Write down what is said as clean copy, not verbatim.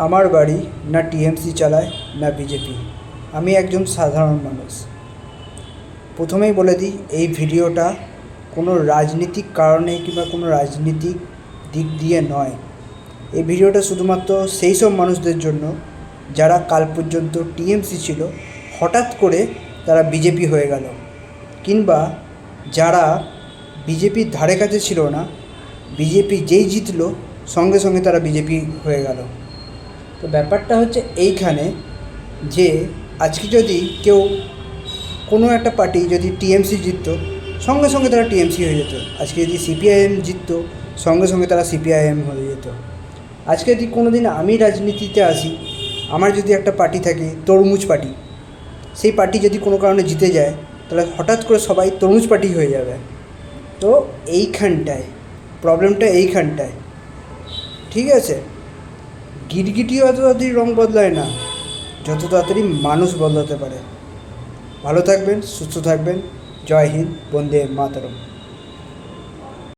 আমার বাড়ি না টিএমসি চালায় না বিজেপি। আমি একজন সাধারণ মানুষ। প্রথমেই বলে দিই, এই ভিডিওটা কোনো রাজনীতিক কারণে কিংবা কোনো রাজনীতিক দিক দিয়ে নয়। এই ভিডিওটা শুধুমাত্র সেই সব মানুষদের জন্য যারা কাল পর্যন্ত টিএমসি ছিল, হঠাৎ করে তারা বিজেপি হয়ে গেল, কিংবা যারা বিজেপির ধারে কাছে ছিল না, বিজেপি যেই জিতলো সঙ্গে সঙ্গে তারা বিজেপি হয়ে গেল। তো ব্যাপারটা হচ্ছে এইখানে যে আজকে যদি কেউ কোনো একটা পার্টি যদি টিএমসি জিততো, সঙ্গে সঙ্গে তারা টিএমসি হয়ে যেত। আজকে যদি সিপিআইএম জিততো, সঙ্গে সঙ্গে তারা সিপিআইএম হয়ে যেত। আজকে যদি কোনো দিন আমি রাজনীতিতে আসি, আমার যদি একটা পার্টি থাকে তরমুজ পার্টি, সেই পার্টি যদি কোনো কারণে জিতে যায়, তাহলে হঠাৎ করে সবাই তরমুজ পার্টি হয়ে যাবে। তো এইখানটায় প্রবলেমটা, এইখানটায় ঠিক আছে। গিরগিটিও অত তাড়াতাড়ি রং বদলায় না, যত তাড়াতাড়ি মানুষ বদলাতে পারে। ভালো থাকবেন, সুস্থ থাকবেন। জয় হিন্দ, বন্দে মাতরম।